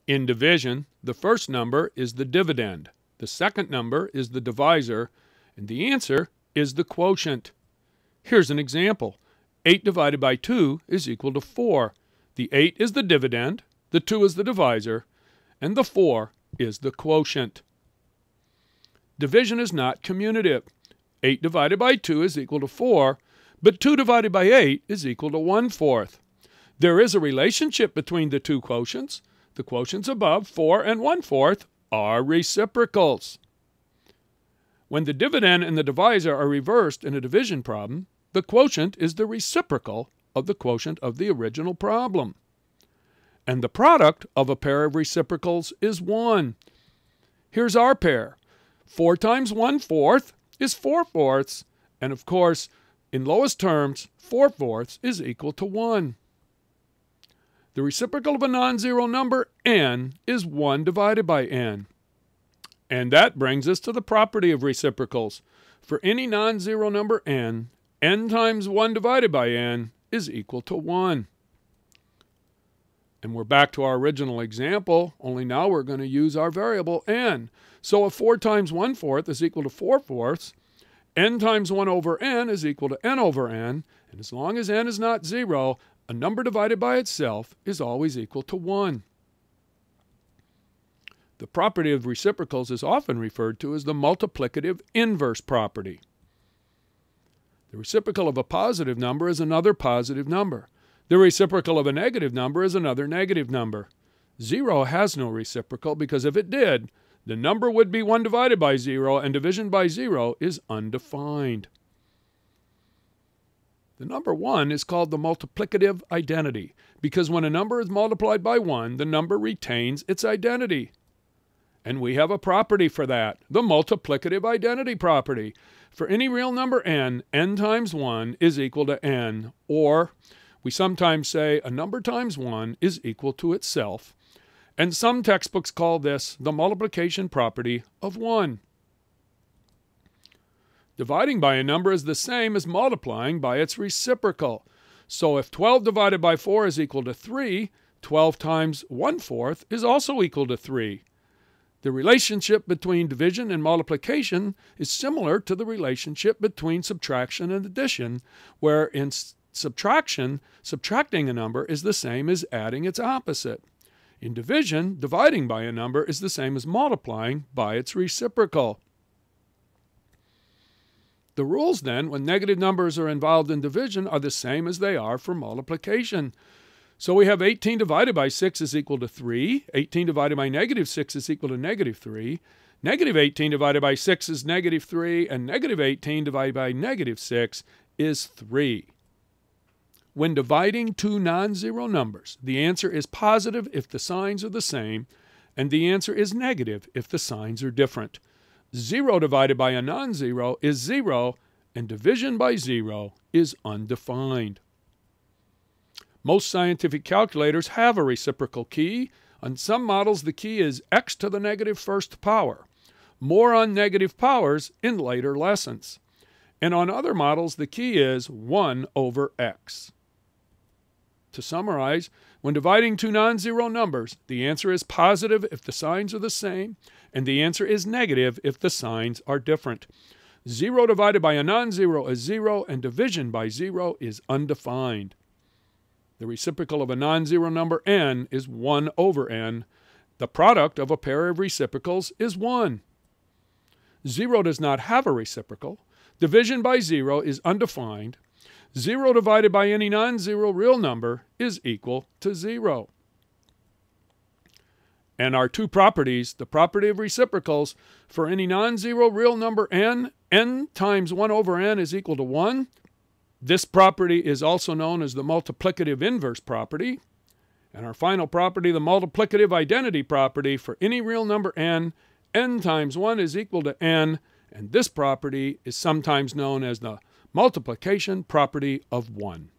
In division, the first number is the dividend, the second number is the divisor, and the answer is the quotient. Here's an example. 8 divided by 2 is equal to 4. The 8 is the dividend, the 2 is the divisor, and the 4 is the quotient. Division is not commutative. 8 divided by 2 is equal to 4, but 2 divided by 8 is equal to 1/4. There is a relationship between the two quotients. The quotients above, 4 and 1/4, are reciprocals. When the dividend and the divisor are reversed in a division problem, the quotient is the reciprocal of the quotient of the original problem. And the product of a pair of reciprocals is 1. Here's our pair. 4 times 1/4 is 4/4, and of course, in lowest terms, 4/4 is equal to 1. The reciprocal of a non-zero number, n, is 1 divided by n. And that brings us to the property of reciprocals. For any non-zero number n times 1 divided by n is equal to 1. And we're back to our original example, only now we're going to use our variable n. So if 4 times 1/4 is equal to 4/4, n times 1 over n is equal to n over n, and as long as n is not 0, a number divided by itself is always equal to 1. The property of reciprocals is often referred to as the multiplicative inverse property. The reciprocal of a positive number is another positive number. The reciprocal of a negative number is another negative number. 0 has no reciprocal because if it did, the number would be 1 divided by 0, and division by 0 is undefined. The number 1 is called the multiplicative identity because when a number is multiplied by 1, the number retains its identity. And we have a property for that, the multiplicative identity property. For any real number n times 1 is equal to n, or we sometimes say a number times 1 is equal to itself. And some textbooks call this the multiplication property of 1. Dividing by a number is the same as multiplying by its reciprocal. So if 12 divided by 4 is equal to 3, 12 times 1/4 is also equal to 3. The relationship between division and multiplication is similar to the relationship between subtraction and addition, where in subtraction, subtracting a number is the same as adding its opposite. In division, dividing by a number is the same as multiplying by its reciprocal. The rules, then, when negative numbers are involved in division are the same as they are for multiplication. So we have 18 divided by 6 is equal to 3. 18 divided by negative 6 is equal to negative 3. Negative 18 divided by 6 is negative 3. And negative 18 divided by negative 6 is 3. When dividing two non-zero numbers, the answer is positive if the signs are the same, and the answer is negative if the signs are different. 0 divided by a non-zero is 0, and division by 0 is undefined. Most scientific calculators have a reciprocal key. On some models, the key is x to the negative first power. More on negative powers in later lessons. And on other models, the key is 1 over x. To summarize, when dividing two non-zero numbers, the answer is positive if the signs are the same, and the answer is negative if the signs are different. 0 divided by a non-zero is 0, and division by 0 is undefined. The reciprocal of a non-zero number n is 1 over n. The product of a pair of reciprocals is 1. 0 does not have a reciprocal. Division by 0 is undefined. 0 divided by any non-zero real number is equal to 0. And our two properties, the property of reciprocals, for any non-zero real number n times 1 over n is equal to 1. This property is also known as the multiplicative inverse property. And our final property, the multiplicative identity property, for any real number n times 1 is equal to n, and this property is sometimes known as the multiplication property of 1.